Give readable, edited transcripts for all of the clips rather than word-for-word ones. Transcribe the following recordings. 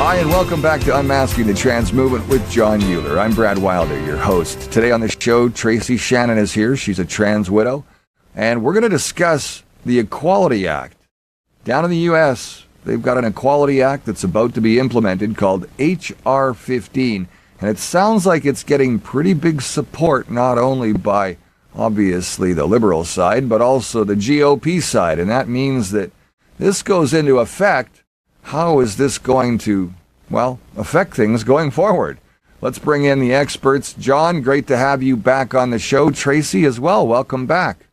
Hi, and welcome back to Unmasking the Trans Movement with John Mueller. I'm Brad Wilder, your host. Today on the show, Tracy Shannon is here. She's a trans widow. And we're going to discuss the Equality Act. Down in the U.S., they've got an Equality Act that's about to be implemented called H.R. 15. And it sounds like it's getting pretty big support, not only by, obviously, the liberal side, but also the GOP side. And that means that this goes into effect. How is this going to, well, affect things going forward? Let's bring in the experts. John, great to have you back on the show. Tracy as well. Welcome back.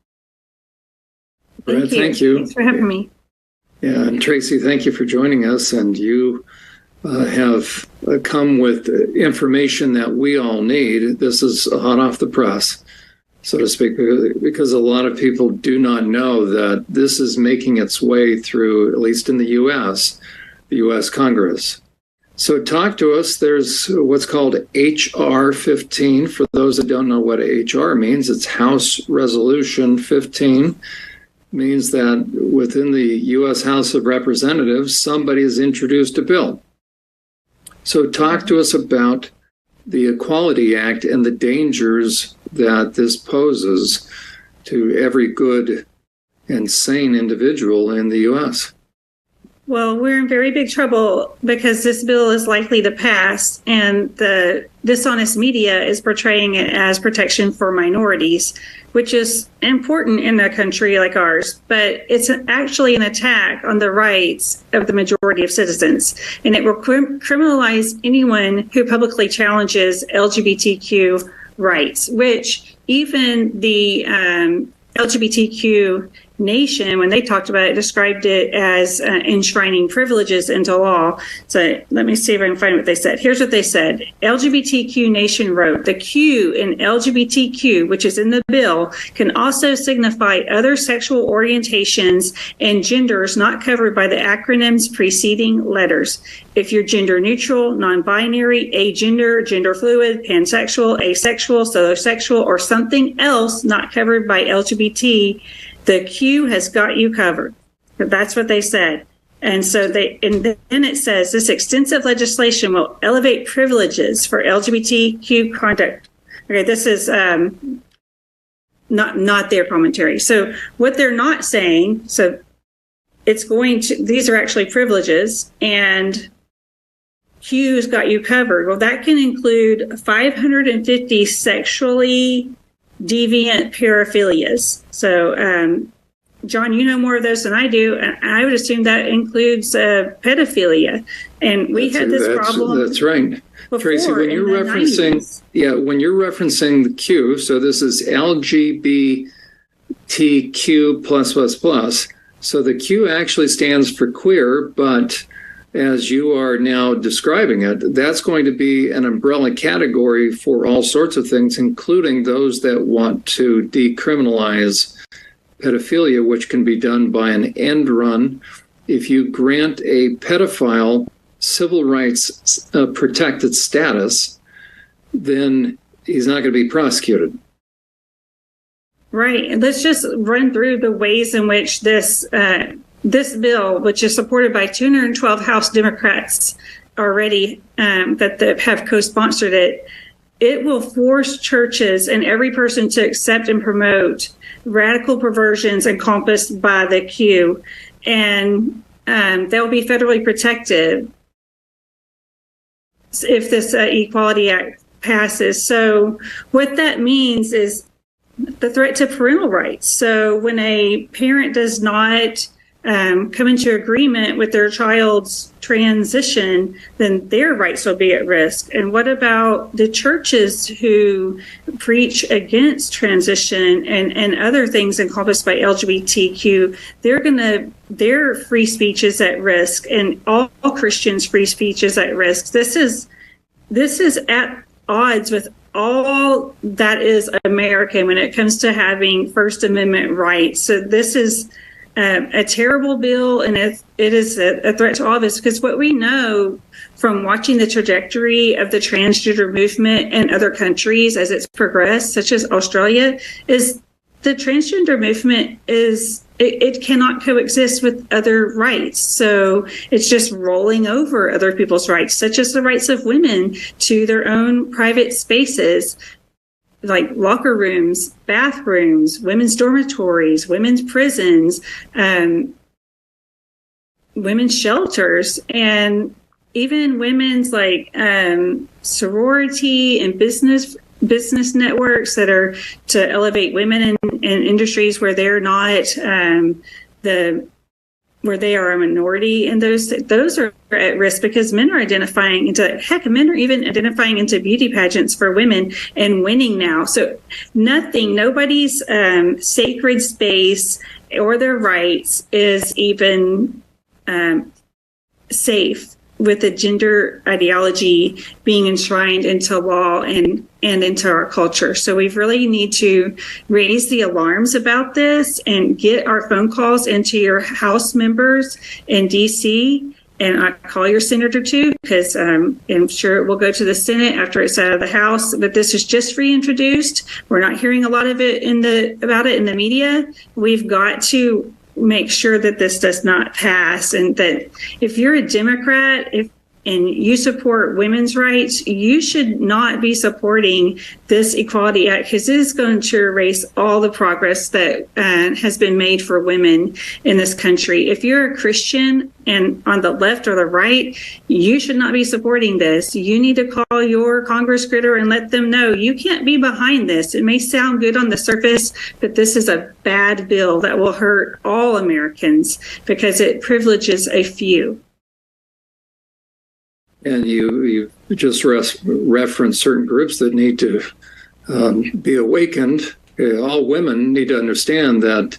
Brad, thank you. Thanks for having me. Yeah, and Tracy, thank you for joining us. And you have come with information that we all need. This is hot off the press, so to speak, because a lot of people do not know that this is making its way through, at least in the U.S., the U.S. Congress. So talk to us. There's what's called H.R. 15. For those that don't know what H.R. means, it's House Resolution 15. Means that within the U.S. House of Representatives, somebody has introduced a bill. So talk to us about the Equality Act and the dangers that this poses to every good and sane individual in the U.S. Well, we're in very big trouble because this bill is likely to pass, and the dishonest media is portraying it as protection for minorities, which is important in a country like ours, but it's actually an attack on the rights of the majority of citizens, and it will criminalize anyone who publicly challenges LGBTQ rights, which even the LGBTQ nation, when they talked about it, described it as enshrining privileges into law. So let me see if I can find what they said. Here's what they said. LGBTQ nation wrote, the Q in LGBTQ, which is in the bill, can also signify other sexual orientations and genders not covered by the acronym's preceding letters. If you're gender neutral, non-binary, agender, gender fluid, pansexual, asexual, solosexual, or something else not covered by LGBT, the Q has got you covered. That's what they said. And so then it says this extensive legislation will elevate privileges for LGBTQ conduct. Okay, this is not their commentary. So what they're not saying, so it's going to, these are actually privileges, and Q's got you covered. Well, that can include 550 sexually deviant paraphilias. So, John, you know more of those than I do, and I would assume that includes pedophilia. And we had this problem. That's right, Tracy. When you're referencing, 90s. When you're referencing the Q, so this is LGBTQ+++. So the Q actually stands for queer, but as you are now describing it, that's going to be an umbrella category for all sorts of things, including those that want to decriminalize pedophilia, which can be done by an end run. If you grant a pedophile civil rights protected status, then he's not going to be prosecuted. Right. And let's just run through the ways in which this bill, which is supported by 212 House Democrats already that have co-sponsored it, it will force churches and every person to accept and promote radical perversions encompassed by the Q. And they'll be federally protected if this Equality Act passes. So what that means is the threat to parental rights. So when a parent does not come into agreement with their child's transition, then their rights will be at risk. And what about the churches who preach against transition and other things encompassed by LGBTQ? Their free speech is at risk, and all Christians' free speech is at risk. This is at odds with all that is American when it comes to having First Amendment rights. So this is a terrible bill, and it is a threat to all of us, because what we know from watching the trajectory of the transgender movement in other countries as it's progressed, such as Australia, is the transgender movement is it cannot coexist with other rights. So it's just rolling over other people's rights, such as the rights of women to their own private spaces, like locker rooms, bathrooms, women's dormitories, women's prisons, women's shelters, and even women's sorority and business networks that are to elevate women in industries where they're not where they are a minority, and those are at risk because men are identifying men are even identifying into beauty pageants for women and winning now. So nobody's sacred space or their rights is even safe with the gender ideology being enshrined into law and into our culture. So we really need to raise the alarms about this and get our phone calls into your House members in DC. And I call your senator too, because I'm sure it will go to the Senate after it's out of the House. But this is just reintroduced. We're not hearing a lot of it about it in the media. We've got to make sure that this does not pass, and that if you're a Democrat and you support women's rights, you should not be supporting this Equality Act, because it is going to erase all the progress that has been made for women in this country. If you're a Christian and on the left or the right, you should not be supporting this. You need to call your Congress critter and let them know you can't be behind this. It may sound good on the surface, but this is a bad bill that will hurt all Americans because it privileges a few. And you just referenced certain groups that need to be awakened. All women need to understand that,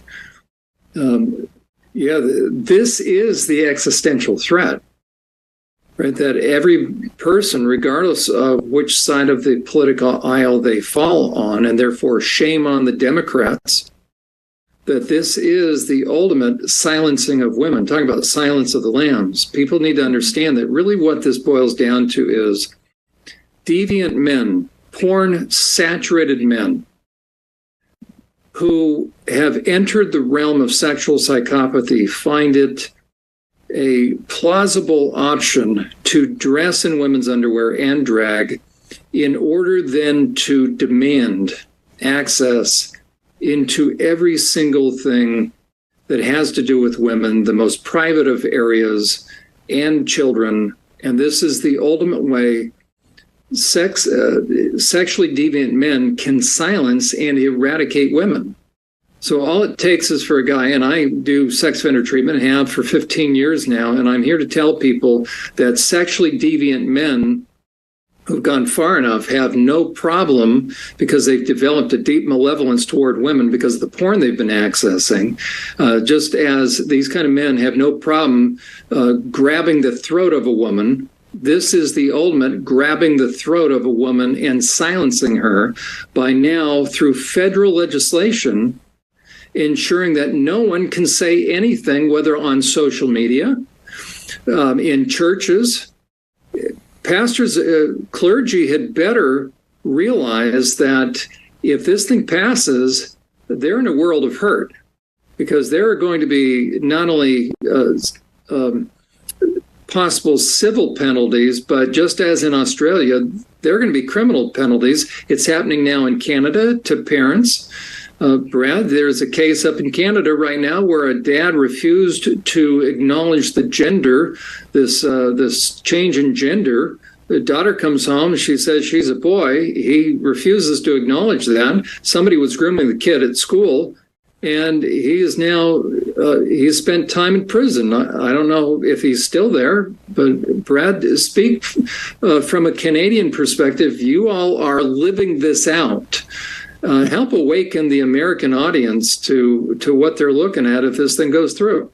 this is the existential threat, right? That every person, regardless of which side of the political aisle they fall on, and therefore shame on the Democrats, that this is the ultimate silencing of women. Talking about the silence of the lambs. People need to understand that really what this boils down to is deviant men, porn-saturated men, who have entered the realm of sexual psychopathy find it a plausible option to dress in women's underwear and drag in order then to demand access into every single thing that has to do with women, the most private of areas, and children. And this is the ultimate way sexually deviant men can silence and eradicate women. So all it takes is for a guy, and I do sex offender treatment, have for 15 years now, and I'm here to tell people that sexually deviant men who've gone far enough have no problem, because they've developed a deep malevolence toward women because of the porn they've been accessing, just as these kind of men have no problem grabbing the throat of a woman. This is the ultimate grabbing the throat of a woman and silencing her by now, through federal legislation, ensuring that no one can say anything, whether on social media, in churches. Pastors, clergy had better realize that if this thing passes, they're in a world of hurt, because there are going to be not only possible civil penalties, but just as in Australia, there are going to be criminal penalties. It's happening now in Canada to parents. Brad, there's a case up in Canada right now where a dad refused to acknowledge the gender, this change in gender. The daughter comes home, she says she's a boy. He refuses to acknowledge that. Somebody was grooming the kid at school, and he is now, he's spent time in prison. I don't know if he's still there, but Brad, speak from a Canadian perspective. You all are living this out. Help awaken the American audience to what they're looking at if this thing goes through.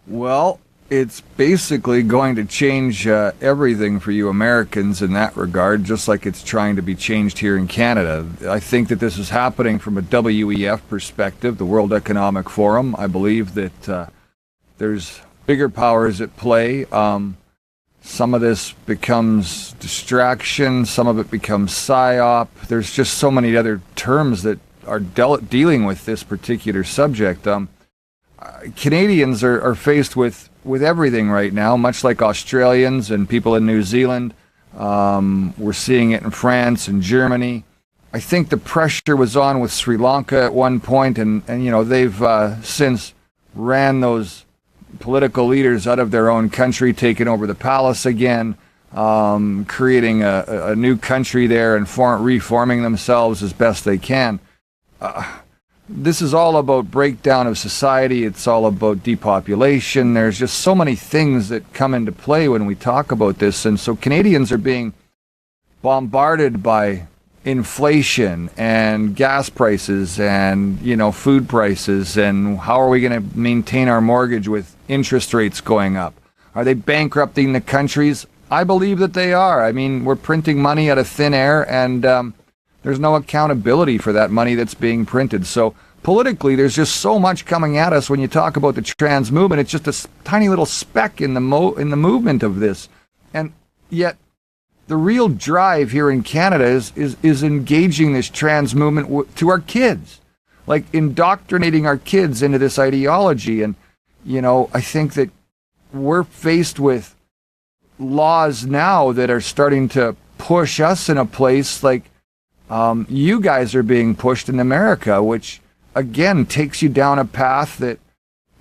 Well, it's basically going to change everything for you Americans in that regard, just like it's trying to be changed here in Canada. I think that this is happening from a WEF perspective, the World Economic Forum. I believe that there's bigger powers at play. Some of this becomes distraction, some of it becomes psyop. There's just so many other terms that are dealing with this particular subject. Canadians are faced with everything right now, much like Australians and people in New Zealand. We're seeing it in France and Germany. I think the pressure was on with Sri Lanka at one point, and they've since ran those political leaders out of their own country, taken over the palace again, creating a new country there and reforming themselves as best they can. This is all about breakdown of society. It's all about depopulation. There's just so many things that come into play when we talk about this. And so Canadians are being bombarded by inflation and gas prices and, food prices. And how are we going to maintain our mortgage with interest rates going up? Are they bankrupting the countries? I believe that they are. I mean, we're printing money out of thin air, and there's no accountability for that money that's being printed. So politically, there's just so much coming at us when you talk about the trans movement. It's just a tiny little speck in the movement of this. And yet the real drive here in Canada is engaging this trans movement to our kids, like indoctrinating our kids into this ideology. And, I think that we're faced with laws now that are starting to push us in a place like you guys are being pushed in America, which again takes you down a path that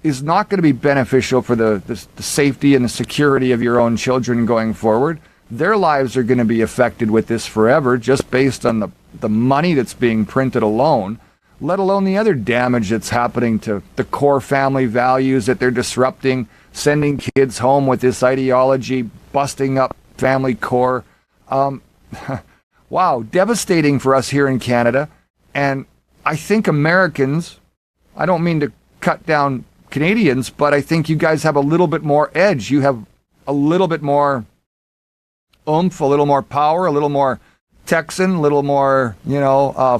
is not going to be beneficial for the safety and the security of your own children going forward. Their lives are going to be affected with this forever, just based on the money that's being printed alone, let alone the other damage that's happening to the core family values that they're disrupting, sending kids home with this ideology, busting up family core. Wow, devastating for us here in Canada. And I think Americans, I don't mean to cut down Canadians, but I think you guys have a little bit more edge. You have a little bit more oomph, a little more power, a little more Texan, a little more,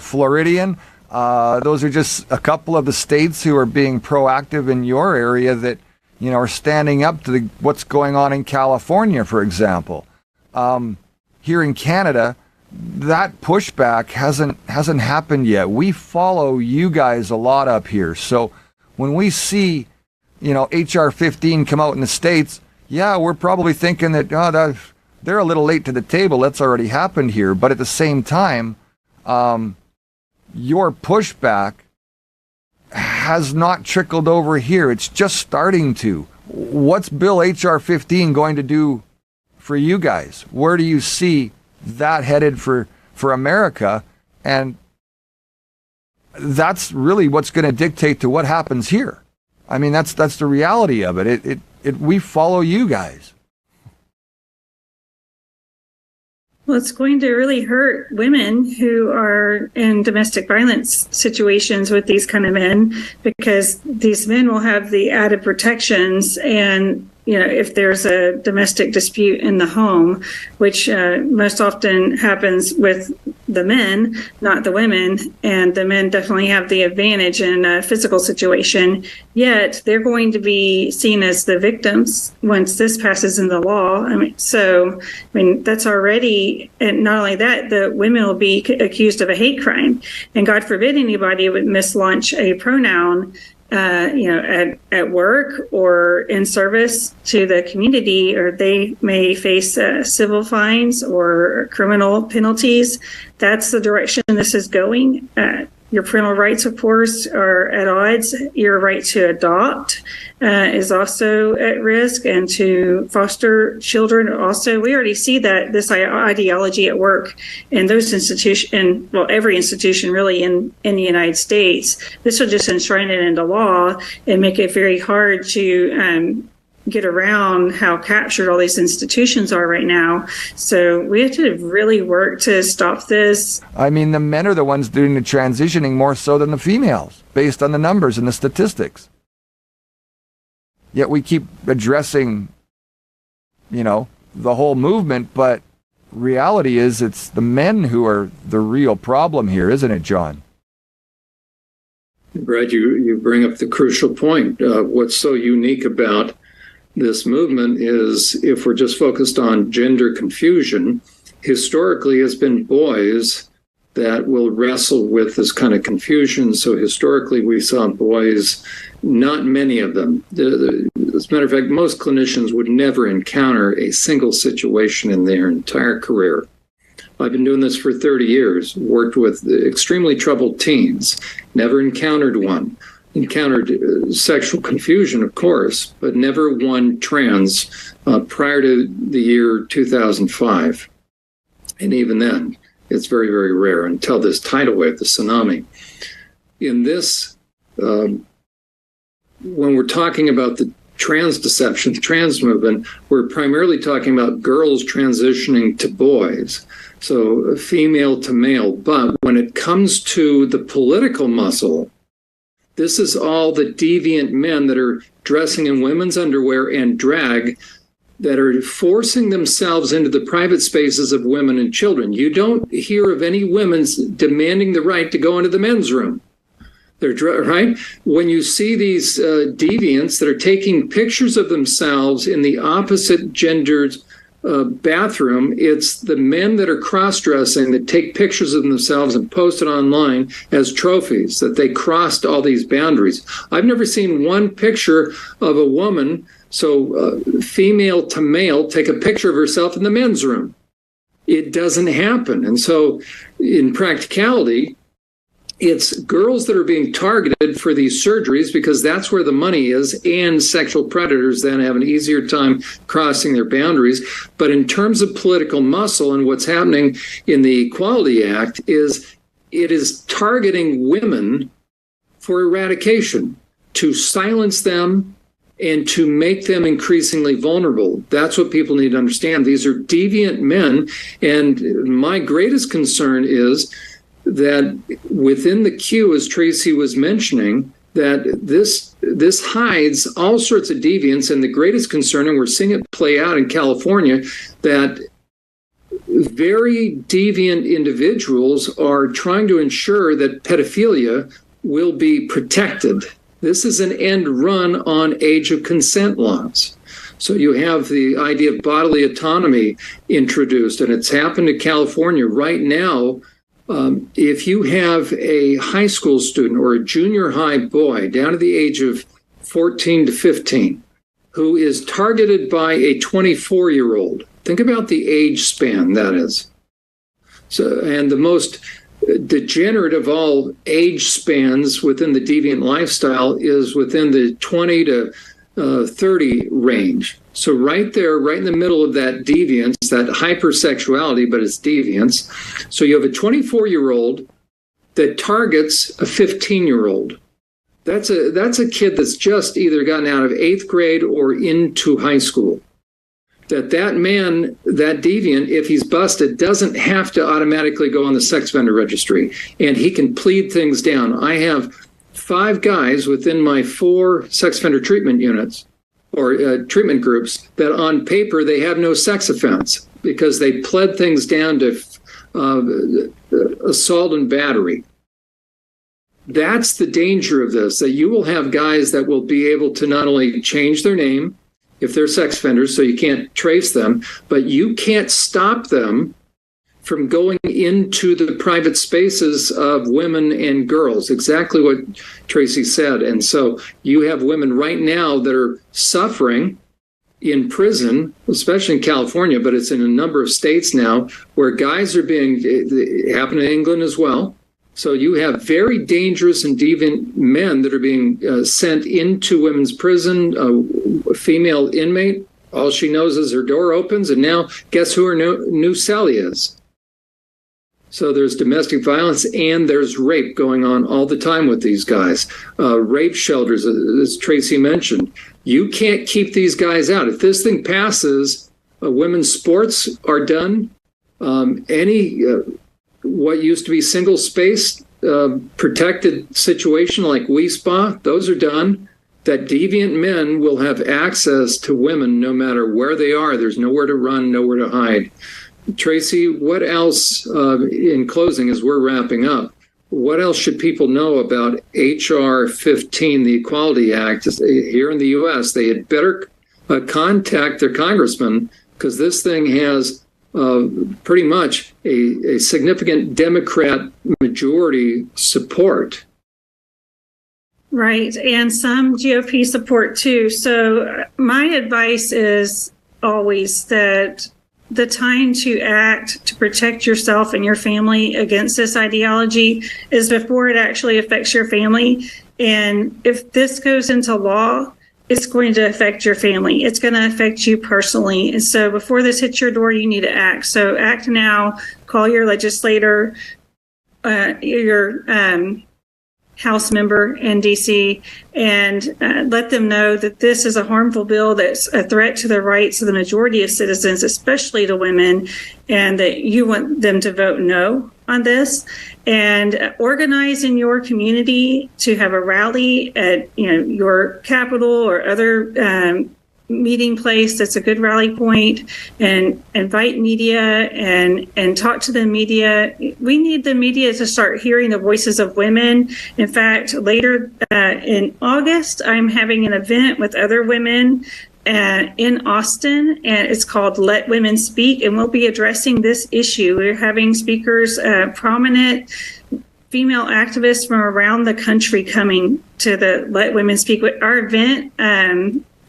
Floridian. Those are just a couple of the states who are being proactive in your area that, are standing up to what's going on in California, for example. Here in Canada, that pushback hasn't happened yet. We follow you guys a lot up here. So when we see, HR 15 come out in the States, yeah, we're probably thinking that, they're a little late to the table. That's already happened here. But at the same time, your pushback has not trickled over here. It's just starting to. What's Bill HR 15 going to do for you guys? Where do you see that headed for America? And that's really what's going to dictate to what happens here. I mean, that's the reality of it. We follow you guys. Well, it's going to really hurt women who are in domestic violence situations with these kind of men, because these men will have the added protections. And, if there's a domestic dispute in the home, which most often happens with the men, not the women, and the men definitely have the advantage in a physical situation, yet they're going to be seen as the victims once this passes into law. That's already, and not only that, the women will be accused of a hate crime, and God forbid anybody would mislaunch a pronoun at work or in service to the community, or they may face civil fines or criminal penalties. That's the direction this is going. Your parental rights, of course, are at odds. Your right to adopt is also at risk, and to foster children also. We already see that this ideology at work in those institutions, every institution really in the United States. This will just enshrine it into law and make it very hard to get around how captured all these institutions are right now. So we have to really work to stop this. I mean, the men are the ones doing the transitioning more so than the females, based on the numbers and the statistics. Yet we keep addressing, the whole movement, but reality is it's the men who are the real problem here, isn't it, John? Brad, you bring up the crucial point. What's so unique about this movement is, if we're just focused on gender confusion, historically it's been boys that will wrestle with this kind of confusion. So historically, we saw boys, not many of them. As a matter of fact, most clinicians would never encounter a single situation in their entire career. I've been doing this for 30 years, worked with extremely troubled teens, never encountered one. Encountered sexual confusion, of course, but never one trans prior to the year 2005. And even then, it's very, very rare until this tidal wave, the tsunami. In this, when we're talking about the trans deception, the trans movement, we're primarily talking about girls transitioning to boys, so female to male. But when it comes to the political muscle, this is all the deviant men that are dressing in women's underwear and drag that are forcing themselves into the private spaces of women and children. You don't hear of any women demanding the right to go into the men's room. They're right. When you see these deviants that are taking pictures of themselves in the opposite gendered bathroom, it's the men that are cross-dressing that take pictures of themselves and post it online as trophies, that they crossed all these boundaries. I've never seen one picture of a woman, so female to male, take a picture of herself in the men's room. It doesn't happen. And so in practicality, it's girls that are being targeted for these surgeries because that's where the money is, and sexual predators then have an easier time crossing their boundaries. But in terms of political muscle and what's happening in the Equality Act is it is targeting women for eradication, to silence them and to make them increasingly vulnerable. That's what people need to understand. These are deviant men. And my greatest concern is that within the queue, as Tracy was mentioning, that this hides all sorts of deviance. And the greatest concern, and we're seeing it play out in California, that very deviant individuals are trying to ensure that pedophilia will be protected. This is an end run on age of consent laws. So you have the idea of bodily autonomy introduced, and it's happened in California right now. If you have a high school student or a junior high boy down to the age of 14 to 15 who is targeted by a 24-year-old, think about the age span that is. So, and the most degenerate of all age spans within the deviant lifestyle is within the 20 to 30 range. So right there, right in the middle of that deviance, that hypersexuality, but it's deviance. So you have a 24-year-old that targets a 15-year-old. That's a kid that's just either gotten out of 8th grade or into high school. That man, that deviant, if he's busted, doesn't have to automatically go on the sex offender registry, and he can plead things down. I have 5 guys within my 4 sex offender treatment units or treatment groups that on paper they have no sex offense because they pled things down to assault and battery. That's the danger of this, that you will have guys that will be able to not only change their name if they're sex offenders, so you can't trace them, but you can't stop them from going into the private spaces of women and girls, exactly what Tracy said. And so you have women right now that are suffering in prison, especially in California, but it's in a number of states now, where guys are being, it happened in England as well. So you have very dangerous and deviant men that are being sent into women's prison, a female inmate. All she knows is her door opens, and now guess who her new cell is? So there's domestic violence and there's rape going on all the time with these guys. Rape shelters, as Tracy mentioned. You can't keep these guys out. If this thing passes, women's sports are done. What used to be single space protected situation like WeSpa, those are done. That deviant men will have access to women no matter where they are. There's nowhere to run, nowhere to hide. Tracy, what else, in closing, as we're wrapping up, what else should people know about H.R. 15, the Equality Act? Here in the U.S., they had better contact their congressman, because this thing has pretty much a significant Democrat majority support. Right, and some GOP support too. So my advice is always that the time to act to protect yourself and your family against this ideology is before it actually affects your family. And if this goes into law, it's going to affect your family. It's going to affect you personally. And so before this hits your door, you need to act. So act now, call your legislator, your House member in DC, and let them know that this is a harmful bill that's a threat to the rights of the majority of citizens, especially to women, and that you want them to vote no on this. And organize in your community to have a rally at your capital or other meeting place that's a good rally point, and invite media and talk to the media. We need the media to start hearing the voices of women. In fact, later in August, I'm having an event with other women in Austin, and it's called Let Women Speak, and we'll be addressing this issue. We're having speakers, prominent female activists from around the country coming to the Let Women Speak. Our event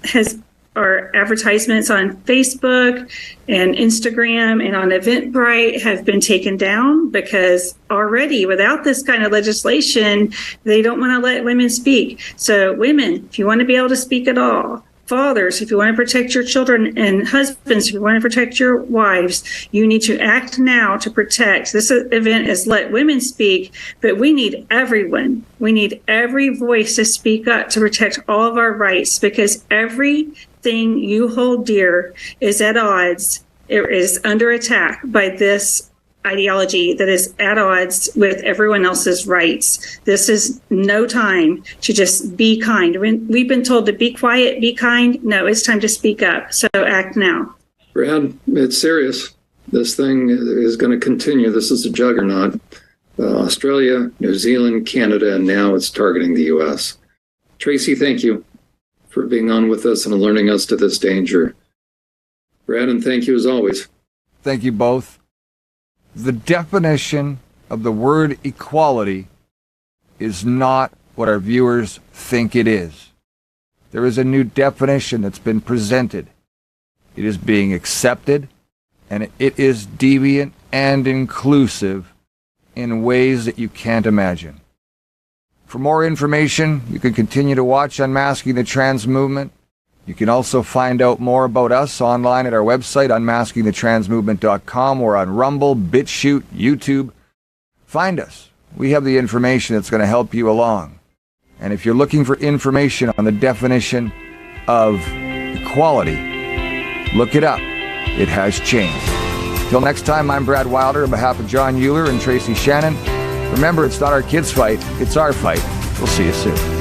has our advertisements on Facebook and Instagram and on Eventbrite have been taken down because already without this kind of legislation, they don't want to let women speak. So women, if you want to be able to speak at all, fathers, if you want to protect your children, and husbands, if you want to protect your wives, you need to act now to protect. This event is Let Women Speak, but we need everyone. We need every voice to speak up to protect all of our rights, because everything you hold dear is at odds. It is under attack by this ideology that is at odds with everyone else's rights. This is no time to just be kind. We've been told to be quiet, be kind. No, it's time to speak up. So act now. Brad, it's serious. This thing is going to continue. This is a juggernaut. Australia, New Zealand, Canada, and now it's targeting the U.S. Tracy, thank you for being on with us and alerting us to this danger. Brad, and thank you as always. Thank you both. The definition of the word equality is not what our viewers think it is. There is a new definition that's been presented. It is being accepted, and it is deviant and inclusive in ways that you can't imagine. For more information, you can continue to watch Unmasking the Trans Movement. You can also find out more about us online at our website, UnMaskingTheTransMovement.com, or on Rumble, BitChute, YouTube. Find us. We have the information that's going to help you along. And if you're looking for information on the definition of equality, look it up. It has changed. Till next time, I'm Brad Wilder on behalf of John Euler and Tracy Shannon. Remember, it's not our kids' fight, it's our fight. We'll see you soon.